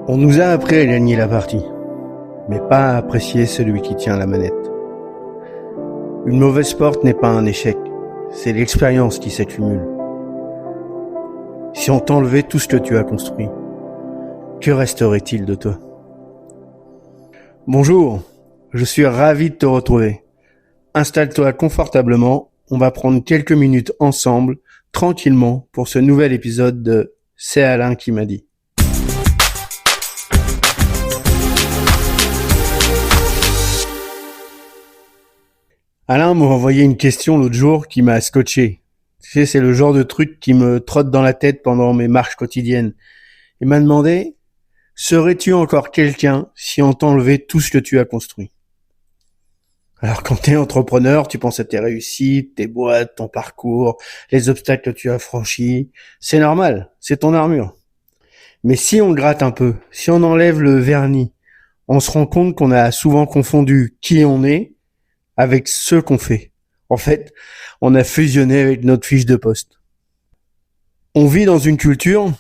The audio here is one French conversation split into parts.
On nous a appris à gagner la partie, mais pas à apprécier celui qui tient la manette. Une mauvaise porte n'est pas un échec, c'est l'expérience qui s'accumule. Si on t'enlevait tout ce que tu as construit, que resterait-il de toi ? Bonjour, je suis ravi de te retrouver. Installe-toi confortablement, on va prendre quelques minutes ensemble, tranquillement, pour ce nouvel épisode de C'est Alain qui m'a dit. Alain m'a envoyé une question l'autre jour qui m'a scotché. Tu sais, c'est le genre de truc qui me trotte dans la tête pendant mes marches quotidiennes. Il m'a demandé, serais-tu encore quelqu'un si on t'enlevait tout ce que tu as construit ? Alors quand t'es entrepreneur, tu penses à tes réussites, tes boîtes, ton parcours, les obstacles que tu as franchis. C'est normal, c'est ton armure. Mais si on gratte un peu, si on enlève le vernis, on se rend compte qu'on a souvent confondu qui on est avec ce qu'on fait. En fait, on a fusionné avec notre fiche de poste. On vit dans une culture,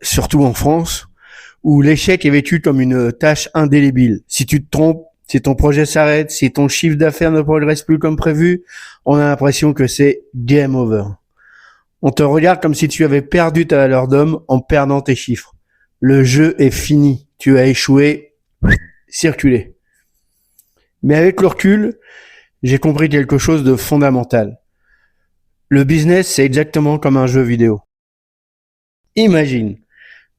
surtout en France, où l'échec est vécu comme une tâche indélébile. Si tu te trompes, si ton projet s'arrête, si ton chiffre d'affaires ne progresse plus comme prévu, on a l'impression que c'est game over. On te regarde comme si tu avais perdu ta valeur d'homme en perdant tes chiffres. Le jeu est fini. Tu as échoué. Circulez. Mais avec le recul, j'ai compris quelque chose de fondamental. Le business, c'est exactement comme un jeu vidéo. Imagine,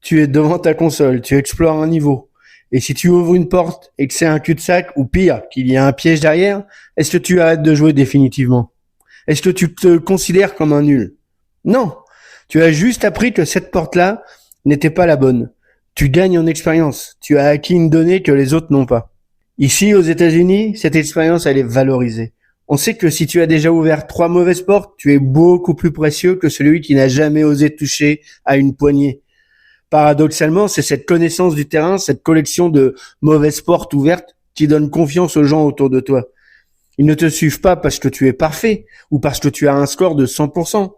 tu es devant ta console, tu explores un niveau, et si tu ouvres une porte et que c'est un cul-de-sac, ou pire, qu'il y a un piège derrière, est-ce que tu arrêtes de jouer définitivement ? Est-ce que tu te considères comme un nul ? Non, tu as juste appris que cette porte-là n'était pas la bonne. Tu gagnes en expérience, tu as acquis une donnée que les autres n'ont pas. Ici, aux États-Unis, cette expérience, elle est valorisée. On sait que si tu as déjà ouvert 3 mauvaises portes, tu es beaucoup plus précieux que celui qui n'a jamais osé toucher à une poignée. Paradoxalement, c'est cette connaissance du terrain, cette collection de mauvaises portes ouvertes qui donne confiance aux gens autour de toi. Ils ne te suivent pas parce que tu es parfait ou parce que tu as un score de 100%.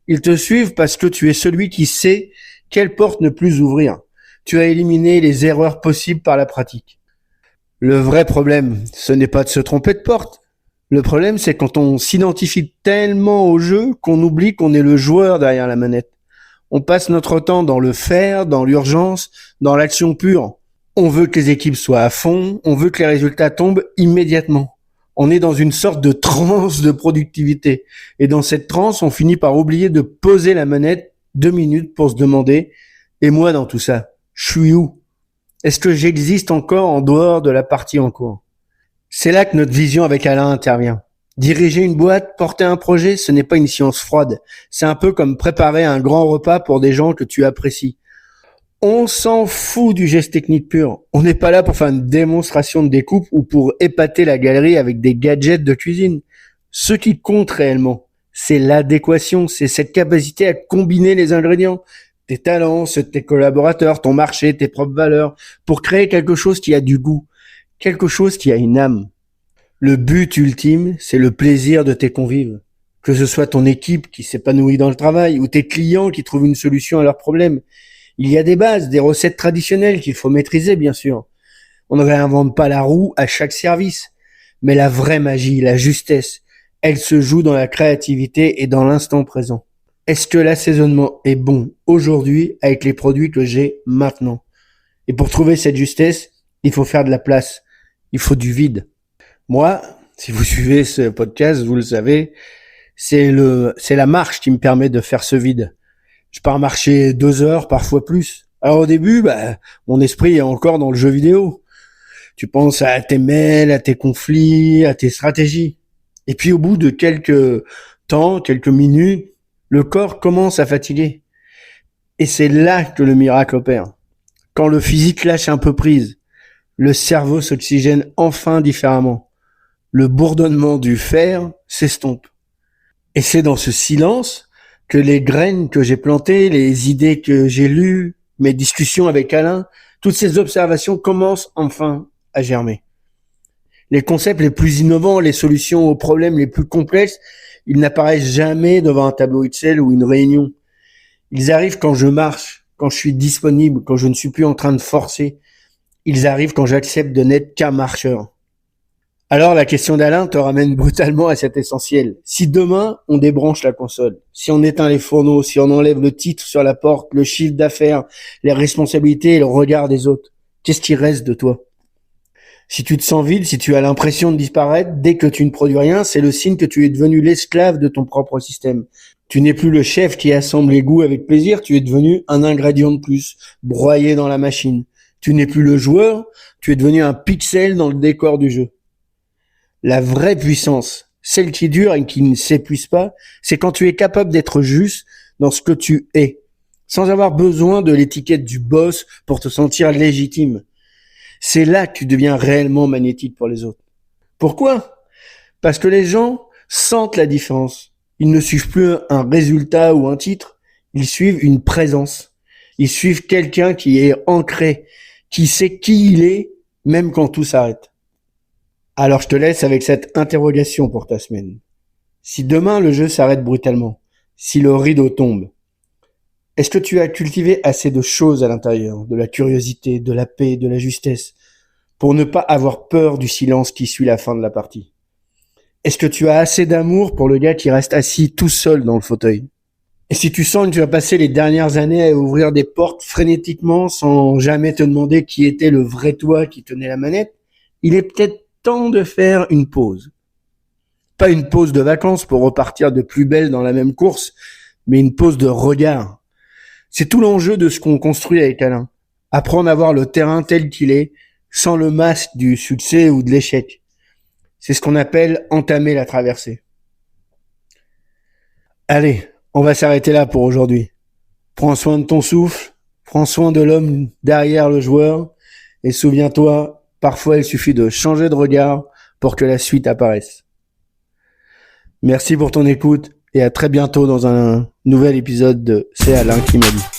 Ils te suivent parce que tu es celui qui sait quelle porte ne plus ouvrir. Tu as éliminé les erreurs possibles par la pratique. Le vrai problème, ce n'est pas de se tromper de porte. Le problème, c'est quand on s'identifie tellement au jeu qu'on oublie qu'on est le joueur derrière la manette. On passe notre temps dans le faire, dans l'urgence, dans l'action pure. On veut que les équipes soient à fond, on veut que les résultats tombent immédiatement. On est dans une sorte de transe de productivité. Et dans cette transe, on finit par oublier de poser la manette 2 minutes pour se demander « Et moi dans tout ça, je suis où ? Est-ce que j'existe encore en dehors de la partie en cours ?» C'est là que notre vision avec Alain intervient. Diriger une boîte, porter un projet, ce n'est pas une science froide. C'est un peu comme préparer un grand repas pour des gens que tu apprécies. On s'en fout du geste technique pur. On n'est pas là pour faire une démonstration de découpe ou pour épater la galerie avec des gadgets de cuisine. Ce qui compte réellement, c'est l'adéquation, c'est cette capacité à combiner les ingrédients, tes talents, ceux de tes collaborateurs, ton marché, tes propres valeurs, pour créer quelque chose qui a du goût, quelque chose qui a une âme. Le but ultime, c'est le plaisir de tes convives. Que ce soit ton équipe qui s'épanouit dans le travail ou tes clients qui trouvent une solution à leurs problèmes. Il y a des bases, des recettes traditionnelles qu'il faut maîtriser, bien sûr. On ne réinvente pas la roue à chaque service. Mais la vraie magie, la justesse, elle se joue dans la créativité et dans l'instant présent. Est-ce que l'assaisonnement est bon aujourd'hui avec les produits que j'ai maintenant ? Et pour trouver cette justesse, il faut faire de la place. Il faut du vide. Moi, si vous suivez ce podcast, vous le savez, c'est la marche qui me permet de faire ce vide. Je pars marcher 2 heures, parfois plus. Alors au début, mon esprit est encore dans le jeu vidéo. Tu penses à tes mails, à tes conflits, à tes stratégies. Et puis au bout de quelques temps, quelques minutes, le corps commence à fatiguer. Et c'est là que le miracle opère. Quand le physique lâche un peu prise, le cerveau s'oxygène enfin différemment. Le bourdonnement du fer s'estompe. Et c'est dans ce silence que les graines que j'ai plantées, les idées que j'ai lues, mes discussions avec Alain, toutes ces observations commencent enfin à germer. Les concepts les plus innovants, les solutions aux problèmes les plus complexes, ils n'apparaissent jamais devant un tableau Excel ou une réunion. Ils arrivent quand je marche, quand je suis disponible, quand je ne suis plus en train de forcer. Ils arrivent quand j'accepte de n'être qu'un marcheur. Alors la question d'Alain te ramène brutalement à cet essentiel. Si demain on débranche la console, si on éteint les fourneaux, si on enlève le titre sur la porte, le chiffre d'affaires, les responsabilités et le regard des autres, qu'est-ce qui reste de toi? Si tu te sens vide, si tu as l'impression de disparaître, dès que tu ne produis rien, c'est le signe que tu es devenu l'esclave de ton propre système. Tu n'es plus le chef qui assemble les goûts avec plaisir, tu es devenu un ingrédient de plus, broyé dans la machine. Tu n'es plus le joueur, tu es devenu un pixel dans le décor du jeu. La vraie puissance, celle qui dure et qui ne s'épuise pas, c'est quand tu es capable d'être juste dans ce que tu es, sans avoir besoin de l'étiquette du boss pour te sentir légitime. C'est là que tu deviens réellement magnétique pour les autres. Pourquoi? Parce que les gens sentent la différence. Ils ne suivent plus un résultat ou un titre, ils suivent une présence. Ils suivent quelqu'un qui est ancré, qui sait qui il est, même quand tout s'arrête. Alors je te laisse avec cette interrogation pour ta semaine. Si demain le jeu s'arrête brutalement, si le rideau tombe, est-ce que tu as cultivé assez de choses à l'intérieur, de la curiosité, de la paix, de la justesse, pour ne pas avoir peur du silence qui suit la fin de la partie? Est-ce que tu as assez d'amour pour le gars qui reste assis tout seul dans le fauteuil? Et si tu sens que tu as passé les dernières années à ouvrir des portes frénétiquement sans jamais te demander qui était le vrai toi qui tenait la manette, il est peut-être temps de faire une pause. Pas une pause de vacances pour repartir de plus belle dans la même course, mais une pause de regard. C'est tout l'enjeu de ce qu'on construit avec Alain. Apprendre à voir le terrain tel qu'il est, sans le masque du succès ou de l'échec. C'est ce qu'on appelle entamer la traversée. Allez, on va s'arrêter là pour aujourd'hui. Prends soin de ton souffle, prends soin de l'homme derrière le joueur, et souviens-toi, parfois il suffit de changer de regard pour que la suite apparaisse. Merci pour ton écoute et à très bientôt dans un nouvel épisode de C'est Alain qui m'a dit.